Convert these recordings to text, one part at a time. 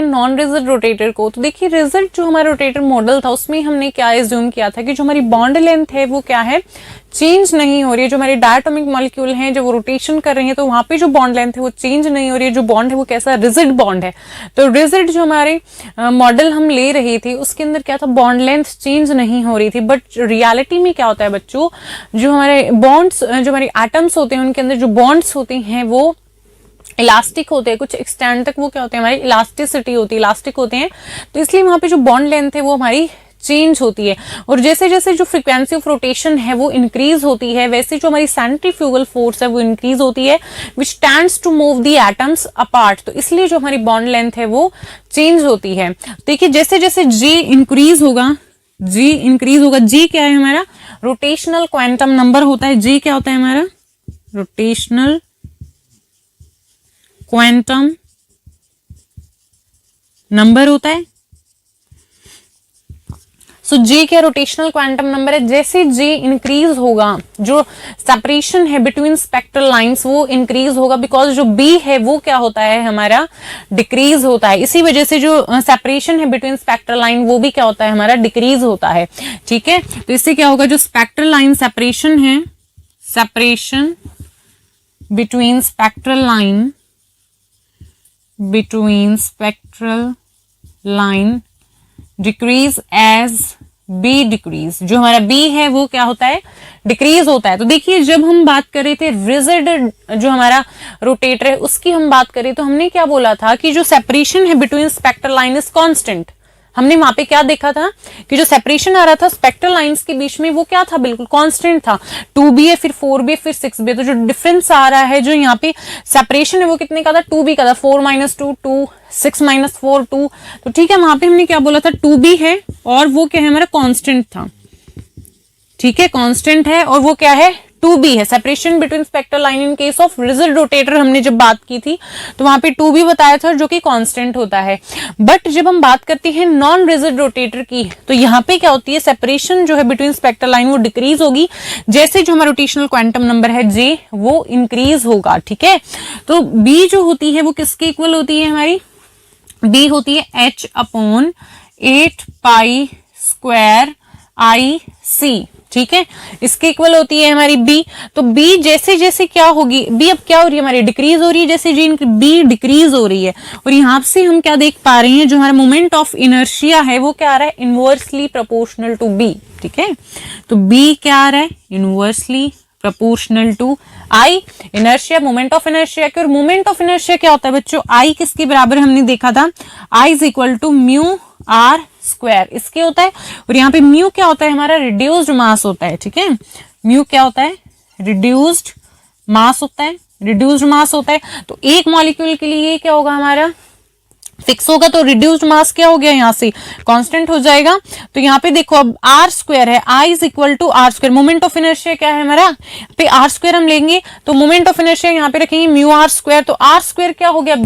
Non rigid rotator को, तो देखिए रिजिड जो हमारा रोटेटर मॉडल था उसमें हमने क्या एज्यूम किया था कि जो हमारी बॉन्ड लेंथ है वो क्या है, चेंज नहीं हो रही है। जो हमारे डायटोमिक मॉलिक्यूल हैं जब वो रोटेशन कर रही है तो वहां पे जो बॉन्ड लेंथ है वो चेंज नहीं हो रही है। जो बॉन्ड है वो कैसा, रिजिड बॉन्ड है। तो रिजिड जो हमारे मॉडल हम ले रहे थे उसके अंदर क्या था, बॉन्ड लेंथ चेंज नहीं हो रही थी। बट रियलिटी में क्या होता है बच्चों, जो हमारे बॉन्ड्स, जो हमारे एटम्स होते हैं उनके अंदर जो बॉन्ड्स होते हैं वो इलास्टिक होते हैं, कुछ एक्सटेंड तक वो क्या होते हैं, हमारी इलास्टिसिटी होती है, इलास्टिक होते हैं। तो इसलिए वहां पे जो बॉन्ड लेंथ है वो हमारी चेंज होती है। और जैसे जैसे जो फ्रीक्वेंसी ऑफ रोटेशन है वो इंक्रीज होती है वैसे जो हमारी सेंट्रीफ्यूगल फोर्स है वो इंक्रीज होती है, which tends to move the atoms apart. तो इसलिए जो हमारी बॉन्ड लेंथ है वो चेंज होती है। देखिए जैसे जैसे जी इंक्रीज होगा, जी क्या है हमारा, रोटेशनल क्वांटम नंबर होता है। जी क्या होता है हमारा, रोटेशनल क्वांटम नंबर होता है। सो जे क्या, रोटेशनल क्वांटम नंबर है। जैसे जे इंक्रीज होगा, जो सेपरेशन है बिटवीन स्पेक्ट्रल लाइंस वो इंक्रीज होगा, बिकॉज जो बी है वो क्या होता है हमारा, डिक्रीज होता है। इसी वजह से जो सेपरेशन है बिटवीन स्पेक्ट्रल लाइन वो भी क्या होता है हमारा, डिक्रीज होता है। ठीक है, तो इससे क्या होगा, जो स्पेक्ट्रल लाइन सेपरेशन है, separation between spectral line, between spectral line decrease as B decrease। जो हमारा B है वो क्या होता है, डिक्रीज होता है। तो देखिए जब हम बात कर रहे थे रिजिड जो हमारा रोटेटर है उसकी हम बात करें तो हमने क्या बोला था कि जो सेपरेशन है between spectral line is constant. हमने वहां पे क्या देखा था कि जो सेपरेशन आ रहा था स्पेक्ट्रल लाइंस के बीच में वो क्या था, बिल्कुल कांस्टेंट था। 2b है, फिर 4b है, फिर 6b है। तो जो डिफरेंस आ रहा है, जो यहाँ पे सेपरेशन है वो कितने का था, 2b का था। 4 - 2 2, 6 - 4 2। तो ठीक है, वहां पे हमने क्या बोला था, 2b है और वो क्या है हमारा, कांस्टेंट था। ठीक है, कांस्टेंट है और वो क्या है, 2b है। Separation between spectral line in case of rigid rotator हमने जब बात की थी तो वहां पे 2b बताया था जो कि कांस्टेंट होता है। बट जब हम बात करते हैं नॉन रिजिड रोटेटर की तो यहाँ पे क्या होती है, सेपरेशन जो है बिटवीन स्पेक्ट्रल लाइन वो डिक्रीज होगी जैसे जो हमारा रोटेशनल क्वांटम नंबर है जे वो इंक्रीज होगा। ठीक है, तो b जो होती है वो किसके इक्वल होती है हमारी, b होती है h/8 π² IC। ठीक है, इसके इक्वल होती है हमारी B। तो B जैसे जैसे क्या होगी, B अब क्या हो रही है हमारी, डिक्रीज हो रही है। जैसे जी B डिक्रीज हो रही है और यहां से हम क्या देख पा रहे हैं, जो हमारा मोमेंट ऑफ इनर्शिया है वो क्या आ रहा है, इनवर्सली प्रोपोर्शनल टू B। ठीक है, तो B क्या आ रहा है, inversely proportional to I, inertia, moment of inertia की। और मोमेंट ऑफ इनर्शिया क्या होता है बच्चों, I किसके बराबर हमने देखा था, I is equal to μr², इसके होता है। और यहाँ पे म्यू क्या होता है हमारा, रिड्यूस्ड मास होता है। ठीक है, म्यू क्या होता है, रिड्यूस्ड मास होता है, रिड्यूस्ड मास होता है। तो एक मॉलिक्यूल के लिए क्या होगा हमारा, फिक्स होगा। तो रिड्यूस्ड मास क्या हो गया, यहाँ से कांस्टेंट हो जाएगा। तो यहाँ पे देखो अब r² है, I is equal to r²। Moment of inertia क्या है हमारा, पे r² हम लेंगे तो मोमेंट ऑफ इनर्शिया यहाँ पे रखेंगे μr²। तो r² क्या हो गया,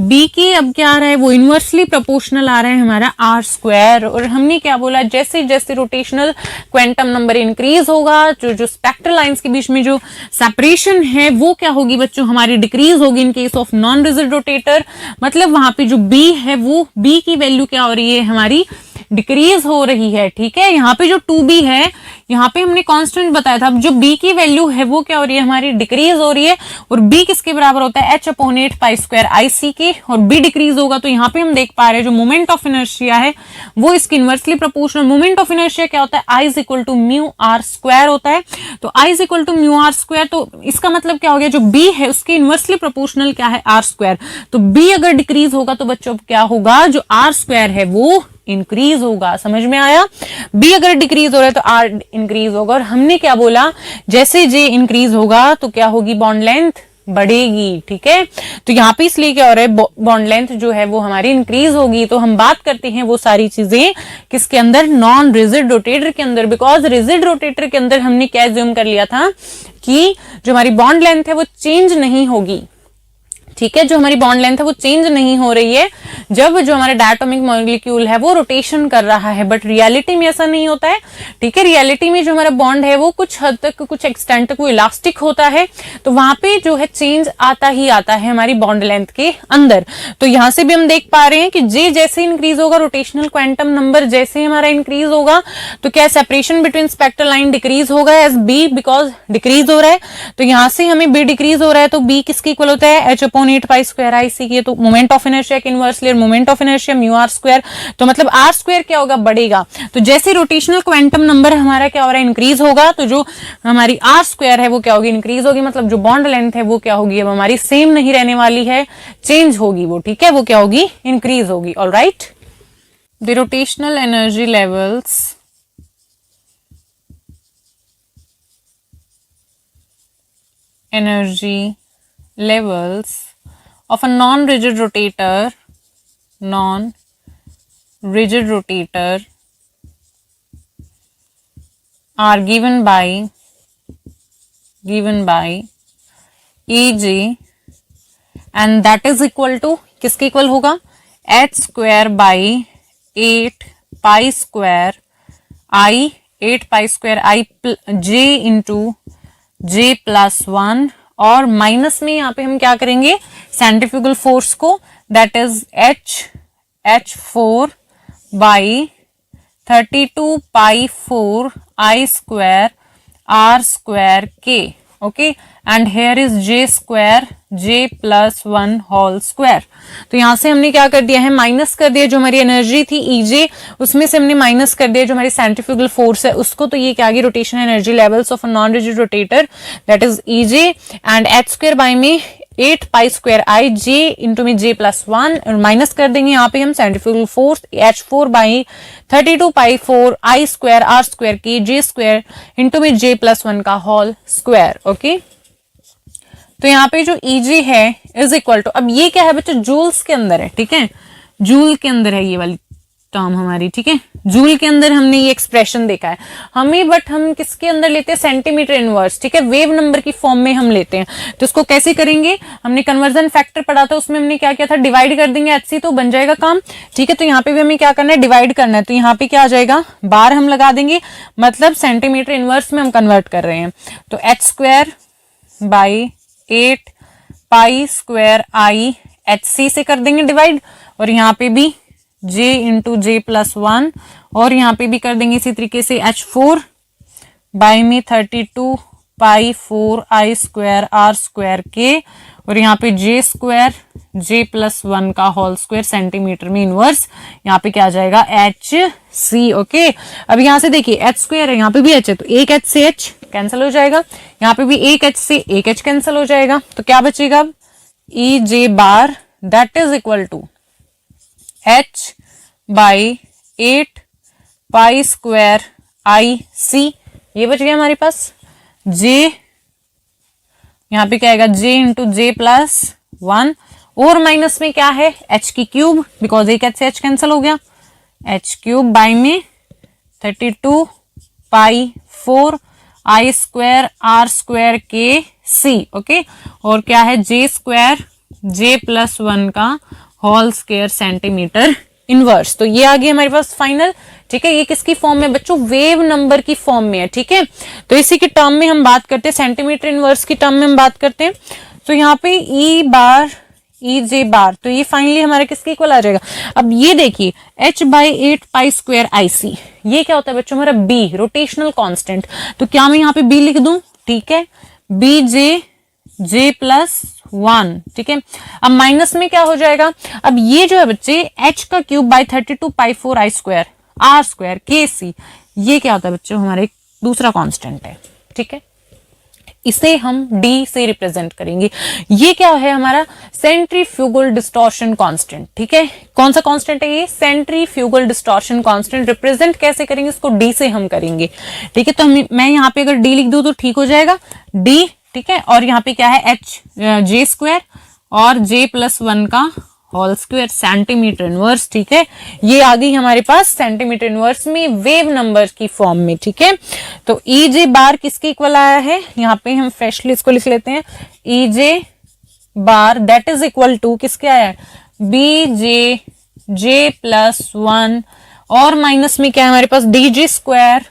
B के अब क्या आ रहा है, वो इनवर्सली प्रोपोर्शनल आ रहा है हमारा r²। और हमने क्या बोला, जैसे जैसे रोटेशनल क्वांटम नंबर इंक्रीज होगा, जो स्पेक्ट्रल लाइंस के बीच में जो सेपरेशन है वो क्या होगी बच्चों, हमारी डिक्रीज होगी in case of non rigid rotator. मतलब वहां पे जो B है वो B की वैल्यू क्या हो रही है हमारी, डिक्रीज हो रही है। ठीक है, यहाँ पे जो 2b है यहाँ पे हमने कांस्टेंट बताया था, अब जो b की वैल्यू है वो क्या हो रही है हमारी, डिक्रीज हो रही है। और b किसके बराबर होता है, h/8 π² IC के। और b डिक्रीज होगा तो यहाँ पे हम देख पा रहे हैं जो मोमेंट ऑफ इनर्शिया है वो इसकी inversely proportional. Moment of inertia क्या होता है, I is equal to μr² होता है। तो I is equal to μr², तो इसका मतलब क्या हो गया, जो b है उसके इनवर्सली प्रोपोर्शनल क्या है, r²। तो b अगर डिक्रीज होगा तो बच्चों क्या होगा, जो r² है वो इंक्रीज होगा। समझ में आया, B अगर डिक्रीज हो रहा है तो R इंक्रीज होगा। और हमने क्या बोला, जैसे J इंक्रीज होगा तो क्या होगी, बॉन्ड लेंथ बढ़ेगी। ठीक है, तो यहाँ पे इसलिए क्या हो रहा है, बॉन्ड लेंथ जो है वो हमारी इंक्रीज होगी। तो हम बात करते हैं वो सारी चीजें किसके अंदर, नॉन रिजिड रोटेटर के अंदर। बिकॉज रिजिड रोटेटर के अंदर हमने क्या एज्यूम कर लिया था कि जो हमारी बॉन्ड लेंथ है वो चेंज नहीं होगी। ठीक है, जो हमारी बॉन्ड लेंथ है वो चेंज नहीं हो रही है, जब जो हमारा डायटोमिक मॉलिक्यूल है वो रोटेशन कर रहा है, बट रियलिटी में ऐसा नहीं होता है, ठीक है। रियलिटी में जो हमारा बॉन्ड है वो कुछ हद तक, कुछ एक्सटेंट तक वो इलास्टिक होता है, तो वहां पे जो है चेंज आता ही आता है हमारी बॉन्ड लेंथ के अंदर। तो यहां से भी हम देख पा रहे हैं कि जे जैसे इंक्रीज होगा, रोटेशनल क्वांटम नंबर जैसे हमारा इंक्रीज होगा, तो क्या separation between spectral line decrease होगा एज बी, बिकॉज डिक्रीज हो रहा है। तो यहां से हमें बी डिक्रीज हो रहा है, तो बी किसके इक्वल होता है, h upon 8 pi square I c की। तो मोमेंट ऑफ इनर्शिया के inversely, moment of inertia mu r square, तो मतलब आर स्क्वायर क्या होगा, बढ़ेगा। तो जैसे रोटेशनल क्वांटम नंबर हमारा क्या हो रहा है, इंक्रीज होगा, तो जो हमारी आर स्क्वायर है वो क्या होगी, इंक्रीज होगी। मतलब जो बॉन्ड लेंथ है वो क्या होगी, अब हमारी सेम नहीं रहने वाली है, चेंज होगी वो, ठीक है, वो क्या होगी, इंक्रीज होगी। Alright, the rotational energy levels of a non-rigid rotator are given by Eg, and that is equal to किसके इक्वल होगा, h square by 8 pi square I, 8 pi square I j into j plus 1, और minus में यहाँ पे हम क्या करेंगे, centrifugal force को, that is h4 by 32 pi 4 I square r square k, okay, and here is j square j plus 1 whole square. तो यहां से हमने क्या कर दिया है, माइनस कर दिया, जो हमारी एनर्जी थी EJ उसमें से हमने माइनस कर दिया जो हमारी सेंट्रीफ्यूगल फोर्स है उसको। तो ये क्या आ गई, rotation energy levels of a non rigid rotator, that is EJ, and h square by में 8 pi square I, j into में j प्लस 1, और माइनस कर देंगे यहाँ पे हम centrifugal force h4 by 32 pi 4 I square r square की j square into में j प्लस 1 का होल स्क्वायर, ओके। तो यहाँ पे जो EG है इज इक्वल टू, अब ये क्या है बच्चों, जूल्स के अंदर है, ठीक है, जूल के अंदर है ये वाली टर्म हमारी, ठीक है, जूल के अंदर हमने ये एक्सप्रेशन देखा है हमें, बट हम किसके अंदर लेते हैं, सेंटीमीटर इनवर्स, ठीक है, वेव नंबर की फॉर्म में हम लेते हैं। तो इसको कैसे करेंगे, हमने कन्वर्जन फैक्टर पढ़ा था, उसमें हमने क्या किया था, डिवाइड कर देंगे HC, तो बन जाएगा काम, ठीक है। तो यहाँ पे भी हमें क्या करना है, डिवाइड करना है, तो यहाँ पे क्या आ जाएगा, बार हम लगा देंगे, मतलब सेंटीमीटर इनवर्स में हम कन्वर्ट कर रहे हैं। तो h square by 8 pi square I HC से कर देंगे डिवाइड, और यहाँ पे भी j इंटू j प्लस 1, और यहाँ पे भी कर देंगे इसी तरीके से h4 बाई में 32 pi 4 I square r square k, और यहाँ पे j स्क्वायर j प्लस 1 का होल स्क्वायर सेंटीमीटर में इनवर्स, यहाँ पे क्या आ जाएगा, HC, ओके। अब यहाँ से देखिए h स्क्वायर है, यहाँ पे भी h है, तो एक h से h कैंसिल हो जाएगा, यहाँ पे भी एक h से एक h कैंसिल हो जाएगा, तो क्या बचेगा, EJ bar that is equal to h by 8 pi square I c, ये बच गया हमारे पास, j यहाँ पे क्या आएगा, j इंटू j प्लस 1, और माइनस में क्या है, h की क्यूब, बिकॉज एक h से h कैंसिल हो गया, h क्यूब बाई में 32 pi 4 I square r square के c, ओके, और क्या है, j स्क्वायर j प्लस 1 का होल स्क्वायर सेंटीमीटर इनवर्स। तो ये आ गया हमारे पास फाइनल, ठीक है। ये किसकी फॉर्म में बच्चों, वेव नंबर की फॉर्म में है, ठीक है। तो इसी की टर्म में हम बात करते हैं, सेंटीमीटर इनवर्स की टर्म में हम बात करते हैं। तो यहाँ पे ई बार EJ बार, तो ये फाइनली हमारा किसके इक्वल आ जाएगा। अब ये देखिए h by 8 pi square IC, ये क्या होता है बच्चों, हमारा B रोटेशनल कांस्टेंट। तो क्या मैं यहाँ पे B लिख दूं, ठीक है, j प्लस 1, ठीक है। अब माइनस में क्या हो जाएगा, अब ये जो है बच्चे h का cube by 32 pi 4 I square r square KC, ये क्या होता है बच्चों, हमारा एक दूसरा कांस्टेंट है, ठीक है। इसे हम D से रिप्रेजेंट करेंगे। ये क्या है, हमारा सेंट्रीफ्यूगल डिस्टॉर्शन कांस्टेंट, ठीक है। कौन सा कांस्टेंट है ये, सेंट्रीफ्यूगल डिस्टॉर्शन कांस्टेंट। रिप्रेजेंट कैसे करेंगे, इसको D से हम करेंगे, ठीक है। तो मैं यहाँ पे अगर D लिख दूं तो ठीक हो जाएगा D, ठीक है। और यहाँ पे क्या है, j स्क्वायर और j प्लस 1 का होल स्क्वायर सेंटीमीटर इनवर्स, ठीक है। ये आ गई हमारे पास सेंटीमीटर इनवर्स में वेव नंबर की फॉर्म में, ठीक है। तो EJ बार किसके इक्वल आया है, यहाँ पे हम फ्रेशली इसको लिख लेते हैं, EJ bar that is equal to किसके आया है, BJ जे प्लस वन, और माइनस में क्या है हमारे पास d j square,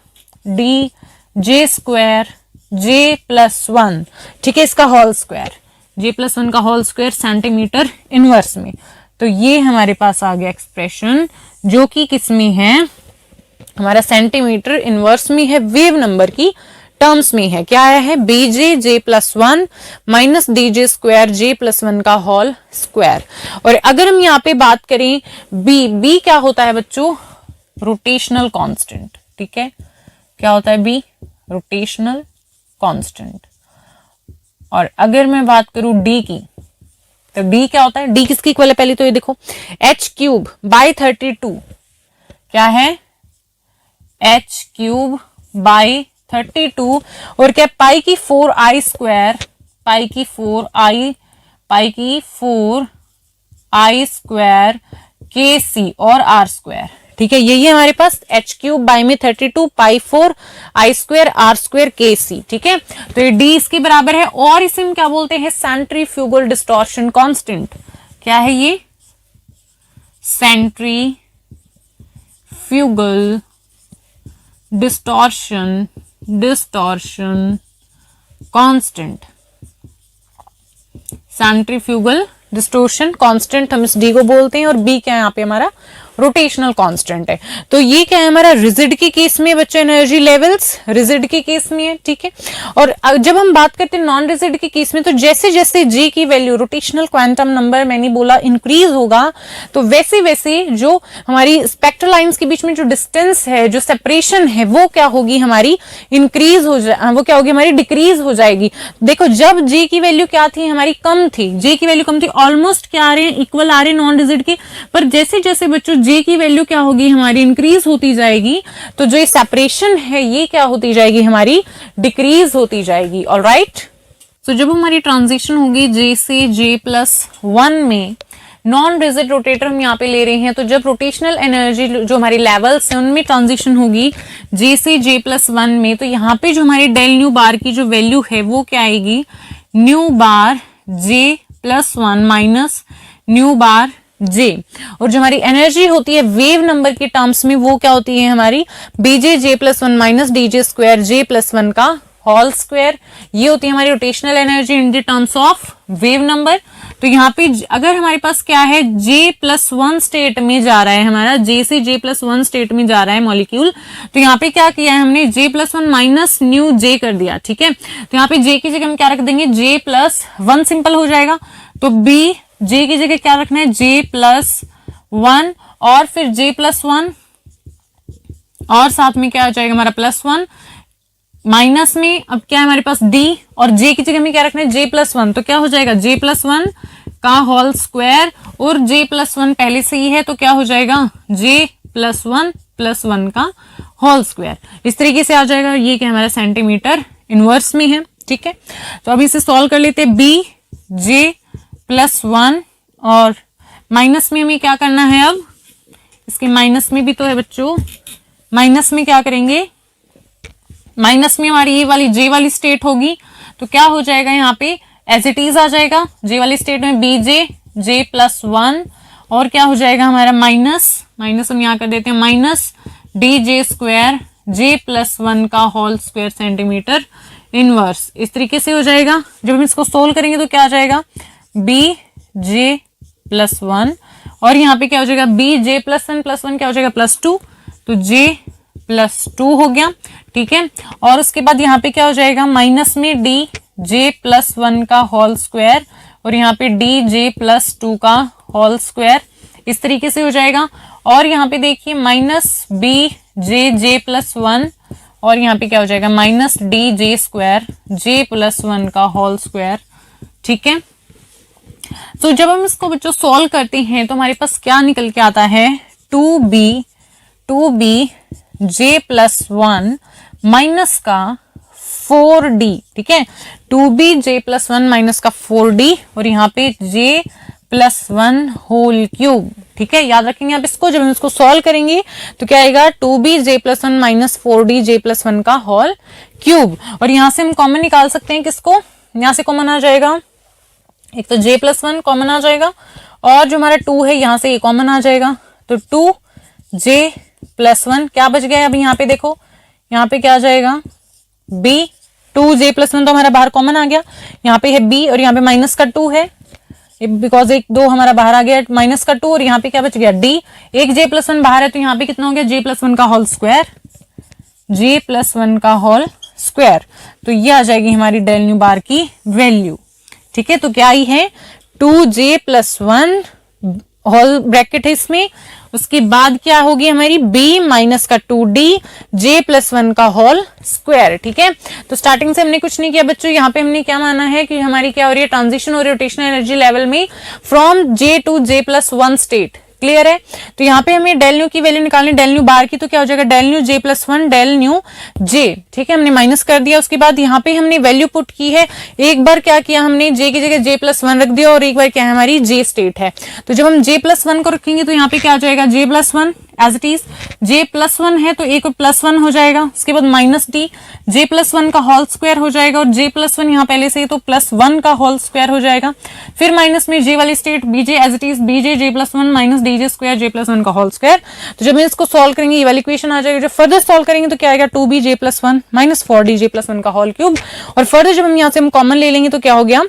d j square j plus one, ठीक है, इसका whole square, j plus one का होल स्क्वायर सेंटीमीटर इनवर्स में। तो ये हमारे पास आ गया एक्सप्रेशन, जो कि किसमें है, हमारा सेंटीमीटर इनवर्स में है, वेव नंबर की टर्म्स में है। क्या आया है, b j j plus one minus d j square j plus one का होल स्क्वायर। और अगर हम यहाँ पे बात करें बी, बी क्या होता है बच्चों, रोटेशनल कांस्टेंट, ठीक है, क्या होता है बी, रोटेशनल कांस्टेंट। और अगर मैं बात करूं डी की, तो डी क्या होता है, डी किसकी इक्वल है, पहले तो ये देखो एच क्यूब बाई 32, क्या है, एच क्यूब बाई 32, और क्या, पाई की 4i स्क्वायर, पाई की 4i, पाई की 4i स्क्वायर के सी और आर स्क्वायर, ठीक है, यही है हमारे पास एच क्यूब बाई में 32 पाई 4i स्क्वायर आर स्क्वायर के सी, ठीक है। तो ये डी इसके बराबर है, और इसे हम क्या बोलते हैं, सेंट्रीफ्यूगल डिस्टॉर्शन कांस्टेंट। क्या है ये, centrifugal distortion constant, centrifugal distortion constant हम इस डी को बोलते हैं, और बी क्या है यहाँ पे हमारा रोटेशनल कांस्टेंट है। तो ये क्या है हमारा रिजिड के केस में बच्चे, एनर्जी लेवल्स रिजिड के केस में है, ठीक है। और जब हम बात करते हैं नॉन रिजिड के केस में, तो जैसे जैसे जे की वैल्यू, रोटेशनल क्वांटम नंबर मैंने बोला इंक्रीज होगा, तो वैसे वैसे जो हमारी स्पेक्ट्रल लाइंस के बीच में जो डिस्टेंस है, जो सेपरेशन है, वो क्या होगी हमारी इंक्रीज हो जाए, वो क्या होगी हमारी डिक्रीज हो जाएगी। देखो जब जे की वैल्यू क्या थी हमारी, कम थी, जे की वैल्यू कम थी, ऑलमोस्ट क्या आ रहे हैं, इक्वल आ रहे हैं नॉन रिजिड के, पर जैसे जैसे बच्चों जे की वैल्यू क्या होगी हमारी इंक्रीज होती जाएगी, तो जो ये सेपरेशन है ये क्या होती जाएगी हमारी डिक्रीज होती जाएगी। ऑलराइट, तो जब हमारी ट्रांजिशन होगी जे से जे प्लस वन में, नॉन रिजिड रोटेटर हम यहाँ पे ले रहे हैं, तो जब रोटेशनल एनर्जी जो हमारी लेवल्स हैं उनमें ट्रांजिशन होगी जे से जे प्लस वन में, तो यहाँ पे जो हमारी डेल न्यू बार की जो वैल्यू है वो क्या आएगी, न्यू बार जे प्लस वन माइनस न्यू बार जे। और जो हमारी एनर्जी होती है वेव नंबर की टर्म्स में वो क्या होती है हमारी, b j j plus one minus d j square j plus one का होल स्क्वायर, ये होती है हमारी rotational energy in the terms of wave number. तो यहाँ पे अगर हमारे पास क्या है, जे प्लस वन स्टेट में जा रहा है हमारा, जे से जे प्लस वन स्टेट में जा रहा है मॉलिक्यूल, तो यहाँ पे क्या किया है हमने, जे प्लस वन माइनस न्यू जे कर दिया, ठीक है। तो यहाँ पे जे की जगह हम क्या रख देंगे, जे प्लस वन, सिंपल हो जाएगा। तो बी जे की जगह क्या रखना है, जे प्लस वन, और फिर जे प्लस वन, और साथ में क्या आ जाएगा हमारा प्लस वन, माइनस में अब क्या है हमारे पास डी, और जे की जगह में क्या रखना है, जे प्लस वन, तो क्या हो जाएगा जे प्लस वन का होल स्क्वायर, और जे प्लस वन पहले से ही है तो क्या हो जाएगा जे प्लस वन का होल स्क्वायर, इस तरीके से आ जाएगा। ये क्या हमारा सेंटीमीटर इनवर्स में है, ठीक है। तो अभी इसे सॉल्व कर लेते हैं, बी जे प्लस वन, और माइनस में हमें क्या करना है, अब इसके माइनस में भी तो है बच्चों, माइनस में क्या करेंगे, माइनस में हमारी ये वाली जे वाली स्टेट होगी, तो क्या हो जाएगा यहाँ पे एज इट इज आ जाएगा, जे वाली स्टेट में बी जे प्लस वन, और क्या हो जाएगा हमारा माइनस हम यहाँ कर देते हैं minus d j square j plus one का होल स्क्वायर सेंटीमीटर इनवर्स, इस तरीके से हो जाएगा। जब हम इसको सोल्व करेंगे तो क्या आ जाएगा, बी जे प्लस वन, और यहाँ पे क्या हो जाएगा, बी जे प्लस वन क्या हो जाएगा प्लस टू, तो जे प्लस टू हो गया, ठीक है। और उसके बाद यहाँ पे क्या हो जाएगा, माइनस में डी जे प्लस वन का होल स्क्वायर, और यहाँ पे डी जे प्लस टू का होल स्क्वायर, इस तरीके से हो जाएगा। और यहाँ पे देखिए minus b j plus one, और यहाँ पे क्या हो जाएगा minus d j square j plus one का होल स्क्वायर, ठीक है। तो जब हम इसको बच्चों सॉल्व करते हैं तो हमारे पास क्या निकल के आता है, two b j plus one minus का 4d, ठीक है, 2b जे प्लस वन माइनस का 4d, और यहाँ पे j plus one whole cube, ठीक है, याद रखेंगे आप इसको। जब हम इसको सॉल्व करेंगे तो क्या आएगा, 2b जे प्लस वन माइनस 4d जे प्लस वन का होल क्यूब, और यहाँ से हम कॉमन निकाल सकते हैं किसको, यहाँ से कॉमन आ जाएगा, एक तो j प्लस वन कॉमन आ जाएगा, और जो हमारा 2 है यहाँ से ये कॉमन आ जाएगा, तो 2j+1 क्या बच गया? अभी यहाँ पे देखो, यहाँ पे क्या आ जाएगा b, 2j+1 तो हमारा बाहर कॉमन आ गया, यहाँ पे है b और यहाँ पे माइनस का 2 है, बिकॉज एक 2 हमारा बाहर आ गया, माइनस का 2 और यहाँ पे क्या बच गया d, एक j+1 बाहर है तो यहाँ पे कितना हो गया j+1 का होल स्क्वायर, j+1 का होल स्क्वायर। तो ये आ जाएगी हमारी डेल न्यू बार की वैल्यू। ठीक है, तो क्या आई है 2j+1 होल ब्रैकेट है इसमें, उसके बाद क्या होगी हमारी b माइनस का 2d j+1 का होल स्क्वायर। ठीक है, तो स्टार्टिंग से हमने कुछ नहीं किया बच्चों, यहाँ पे हमने क्या माना है कि हमारी क्या हो रही है, ट्रांजिशन हो रही है रोटेशनल एनर्जी लेवल में from j to j+1 state. Clear है, तो यहाँ पे हमें डेल न्यू की वैल्यू निकालनी, डेल न्यू बार की, तो क्या हो जाएगा del nu j+1 del nu j। ठीक है, हमने माइनस कर दिया, उसके बाद यहाँ पे हमने वैल्यू पुट की है, एक बार क्या किया हमने j की जगह j+1 रख दिया और एक बार क्या है हमारी j स्टेट है, तो जब हम j+1 को रखेंगे तो यहाँ पे क्या आ जाएगा j+1 as it is, j+1 है तो एक और +1 हो जाएगा, उसके बाद माइनस d j+1 का होल स्क्वायर हो जाएगा और j+1 यहाँ पहले से तो +1 का होल स्क्वायर हो जाएगा, फिर माइनस में j वाली state bj as it is bj j+1 minus dj square j+1 का होल स्क्वायर। तो जब हम इसको सॉल्व करेंगे ये वाली इक्वेशन आ जाएगी, जब फर्दर सॉल्व करेंगे तो क्या आएगा 2b j+1 minus 4d j+1 का होल क्यूब, और फर्दर जब हम यहाँ से हम कॉमन ले लेंगे तो क्या हो गया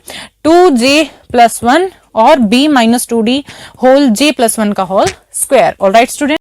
2j+1 और b minus 2d whole j+1 का होल स्क्वायर। Alright student.